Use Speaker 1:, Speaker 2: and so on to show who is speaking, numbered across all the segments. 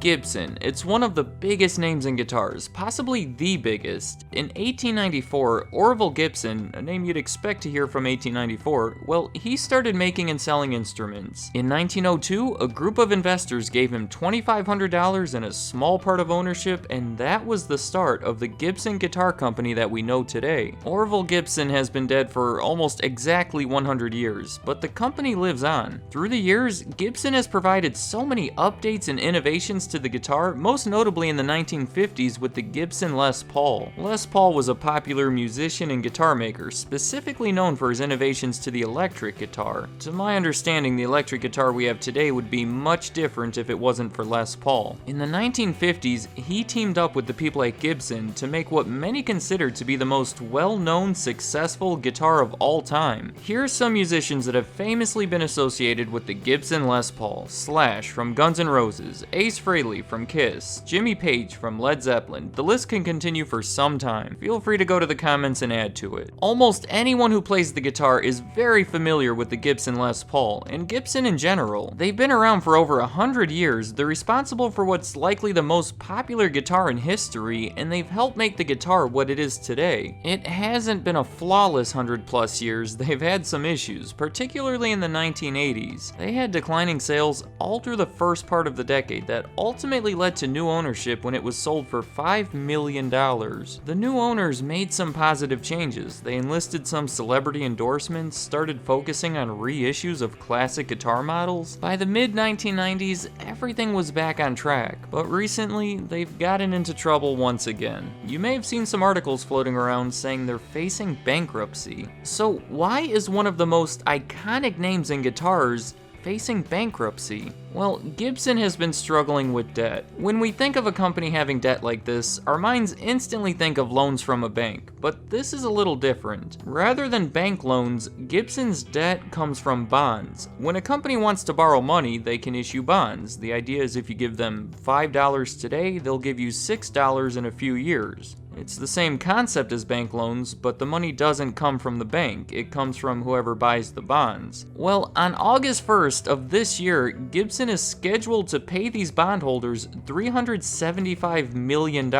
Speaker 1: Gibson. It's one of the biggest names in guitars, possibly the biggest. In 1894, Orville Gibson, a name you'd expect to hear from 1894, well, he started making and selling instruments. In 1902, a group of investors gave him $2,500 and a small part of ownership, and that was the start of the Gibson Guitar Company that we know today. Orville Gibson has been dead for almost exactly 100 years, but the company lives on. Through the years, Gibson has provided so many updates and innovations to the guitar, most notably in the 1950s with the Gibson Les Paul. Les Paul was a popular musician and guitar maker, specifically known for his innovations to the electric guitar. To my understanding, the electric guitar we have today would be much different if it wasn't for Les Paul. In the 1950s, he teamed up with the people at Gibson to make what many consider to be the most well-known, successful guitar of all time. Here are some musicians that have famously been associated with the Gibson Les Paul: Slash from Guns N' Roses, Ace Frehley from Kiss, Jimmy Page from Led Zeppelin. The list can continue for some time. Feel free to go to the comments and add to it. Almost anyone who plays the guitar is very familiar with the Gibson Les Paul, and Gibson in general. They've been around for over 100 years, they're responsible for what's likely the most popular guitar in history, and they've helped make the guitar what it is today. It hasn't been a flawless 100+ years, they've had some issues, particularly in the 1980s. They had declining sales all through the first part of the decade that ultimately led to new ownership when it was sold for $5 million. The new owners made some positive changes. They enlisted some celebrity endorsements, started focusing on reissues of classic guitar models. By the mid-1990s, everything was back on track, but recently, they've gotten into trouble once again. You may have seen some articles floating around saying they're facing bankruptcy. So why is one of the most iconic names in guitars facing bankruptcy? Well, Gibson has been struggling with debt. When we think of a company having debt like this, our minds instantly think of loans from a bank, but this is a little different. Rather than bank loans, Gibson's debt comes from bonds. When a company wants to borrow money, they can issue bonds. The idea is if you give them $5 today, they'll give you $6 in a few years. It's the same concept as bank loans, but the money doesn't come from the bank, it comes from whoever buys the bonds. Well, on August 1st of this year, Gibson is scheduled to pay these bondholders $375 million.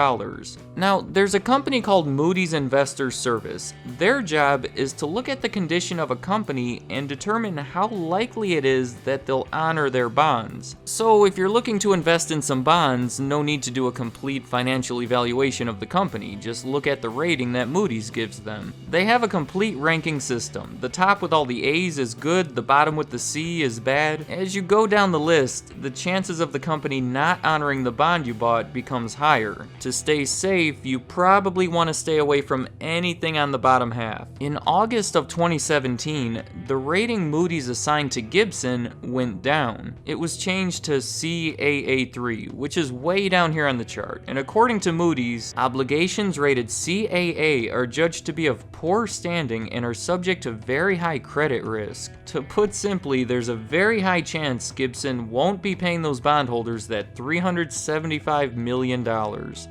Speaker 1: Now, there's a company called Moodys Investor Service. Their job is to look at the condition of a company and determine how likely it is that they'll honor their bonds. So if you're looking to invest in some bonds, no need to do a complete financial evaluation of the company. Just look at the rating that Moodys gives them. They have a complete ranking system. The top with all the A's is good, the bottom with the C is bad. As you go down the list, the chances of the company not honoring the bond you bought becomes higher. To stay safe, you probably want to stay away from anything on the bottom half. In August of 2017, the rating Moodys assigned to Gibson went down. It was changed to CAA3, which is way down here on the chart. And according to Moodys, obligations rated CAA are judged to be of poor standing and are subject to very high credit risk. To put simply, there's a very high chance Gibson won't be paying those bondholders that $375 million.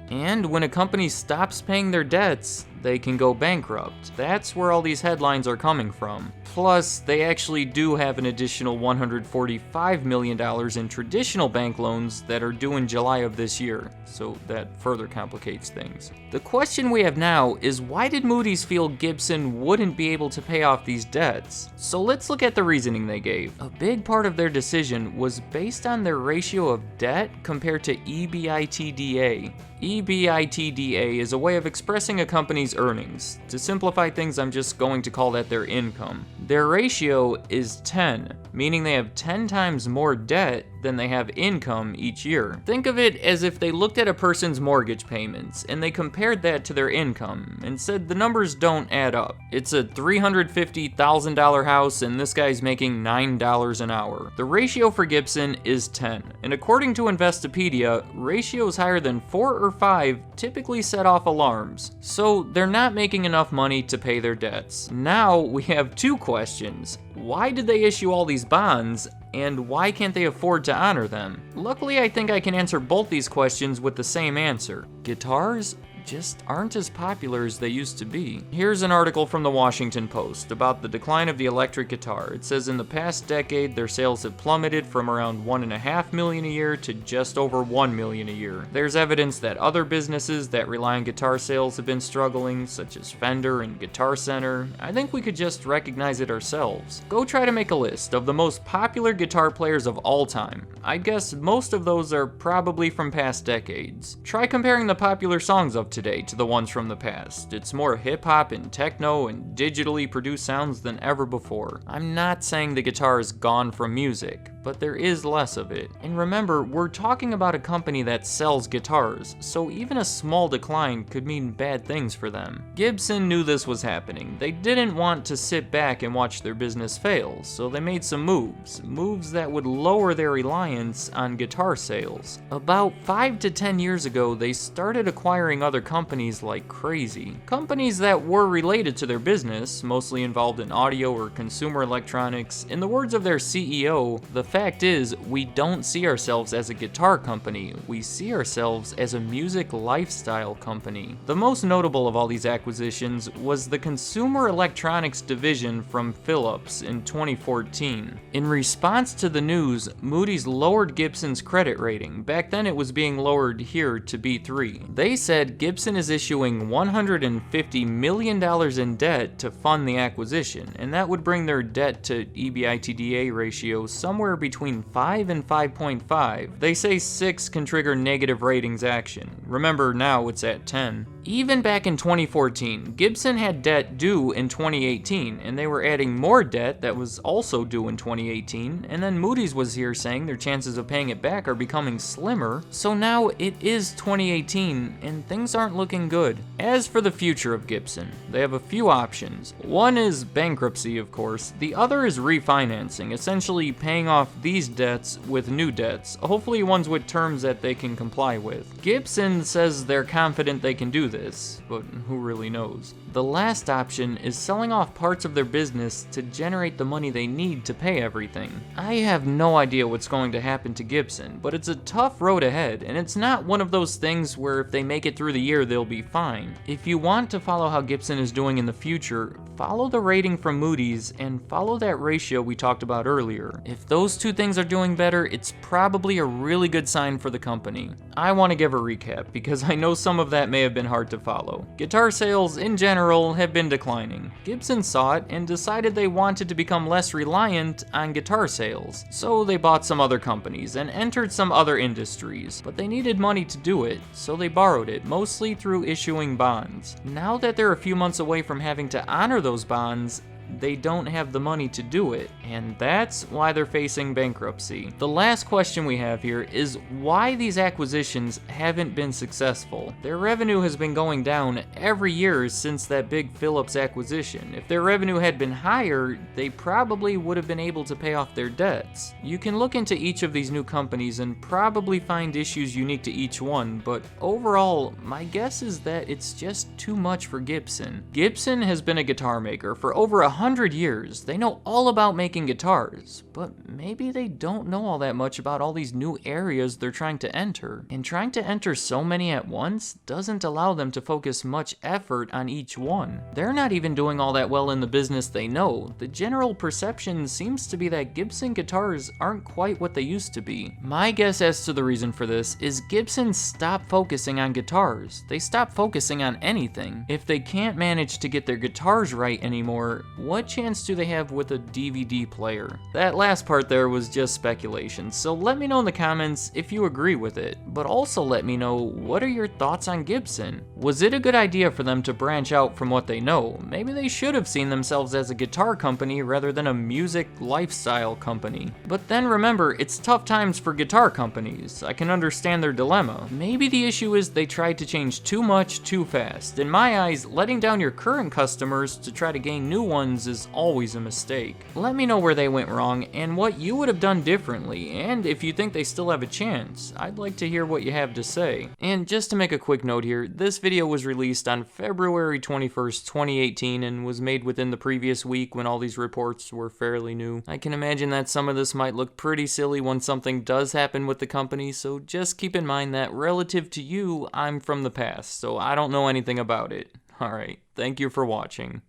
Speaker 1: And when a company stops paying their debts, they can go bankrupt. That's where all these headlines are coming from. Plus, they actually do have an additional $145 million in traditional bank loans that are due in July of this year, so that further complicates things. The question we have now is, why did Moodys feel Gibson wouldn't be able to pay off these debts? So let's look at the reasoning they gave. A big part of their decision was based on their ratio of debt compared to EBITDA. EBITDA is a way of expressing a company's earnings. To simplify things, I'm just going to call that their income. Their ratio is 10, meaning they have 10 times more debt than they have income each year. Think of it as if they looked at a person's mortgage payments and they compared that to their income and said the numbers don't add up. It's a $350,000 house and this guy's making $9 an hour. The ratio for Gibson is 10, and according to Investopedia, ratios higher than 4 or 5 typically set off alarms. So they're not making enough money to pay their debts. Now we have two questions. Why did they issue all these bonds? And why can't they afford to honor them? Luckily, I think I can answer both these questions with the same answer. Guitars just aren't as popular as they used to be. Here's an article from the Washington Post about the decline of the electric guitar. It says in the past decade, their sales have plummeted from around 1.5 million a year to just over 1 million a year. There's evidence that other businesses that rely on guitar sales have been struggling, such as Fender and Guitar Center. I think we could just recognize it ourselves. Go try to make a list of the most popular guitar players of all time. I guess most of those are probably from past decades. Try comparing the popular songs of today to the ones from the past. It's more hip-hop and techno and digitally produced sounds than ever before. I'm not saying the guitar is gone from music, but there is less of it. And remember, we're talking about a company that sells guitars, so even a small decline could mean bad things for them. Gibson knew this was happening. They didn't want to sit back and watch their business fail, so they made some moves that would lower their reliance on guitar sales. About 5 to 10 years ago, they started acquiring other companies like crazy. Companies that were related to their business, mostly involved in audio or consumer electronics. In the words of their CEO, the fact is, we don't see ourselves as a guitar company, we see ourselves as a music lifestyle company. The most notable of all these acquisitions was the consumer electronics division from Philips in 2014. In response to the news, Moody's lowered Gibson's credit rating. Back then it was being lowered here to B3. They said Gibson is issuing $150 million in debt to fund the acquisition, and that would bring their debt to EBITDA ratio somewhere between 5 and 5.5. They say 6 can trigger negative ratings action. Remember, now it's at 10. Even back in 2014, Gibson had debt due in 2018, and they were adding more debt that was also due in 2018, and then Moody's was here saying their chances of paying it back are becoming slimmer, so now it is 2018, and things aren't looking good. As for the future of Gibson, they have a few options. One is bankruptcy, of course. The other is refinancing, essentially paying off these debts with new debts, hopefully ones with terms that they can comply with. Gibson says they're confident they can do this, but who really knows? The last option is selling off parts of their business to generate the money they need to pay everything. I have no idea what's going to happen to Gibson, but it's a tough road ahead, and it's not one of those things where if they make it through the year, they'll be fine. If you want to follow how Gibson is doing in the future, follow the rating from Moody's and follow that ratio we talked about earlier. If those two things are doing better, it's probably a really good sign for the company. I want to give a recap because I know some of that may have been hard to follow. Guitar sales in general have been declining. Gibson saw it and decided they wanted to become less reliant on guitar sales. So they bought some other companies and entered some other industries, but they needed money to do it, so they borrowed it, mostly through issuing bonds. Now that they're a few months away from having to honor those bonds, they don't have the money to do it, and that's why they're facing bankruptcy. The last question we have here is why these acquisitions haven't been successful. Their revenue has been going down every year since that big Philips acquisition. If their revenue had been higher, they probably would have been able to pay off their debts. You can look into each of these new companies and probably find issues unique to each one, but overall, my guess is that it's just too much for Gibson. Gibson has been a guitar maker for over 100 years. They know all about making guitars, but maybe they don't know all that much about all these new areas they're trying to enter. And trying to enter so many at once doesn't allow them to focus much effort on each one. They're not even doing all that well in the business they know. The general perception seems to be that Gibson guitars aren't quite what they used to be. My guess as to the reason for this is Gibson stopped focusing on guitars. They stopped focusing on anything. If they can't manage to get their guitars right anymore, what chance do they have with a DVD player? That last part there was just speculation, so let me know in the comments if you agree with it, but also let me know what are your thoughts on Gibson. Was it a good idea for them to branch out from what they know? Maybe they should have seen themselves as a guitar company rather than a music lifestyle company. But then remember, it's tough times for guitar companies. I can understand their dilemma. Maybe the issue is they tried to change too much too fast. In my eyes, letting down your current customers to try to gain new ones decisions is always a mistake. Let me know where they went wrong and what you would have done differently, and if you think they still have a chance. I'd like to hear what you have to say. And just to make a quick note here, this video was released on February 21st, 2018 and was made within the previous week when all these reports were fairly new. I can imagine that some of this might look pretty silly when something does happen with the company, so just keep in mind that relative to you, I'm from the past, so I don't know anything about it. Alright, thank you for watching.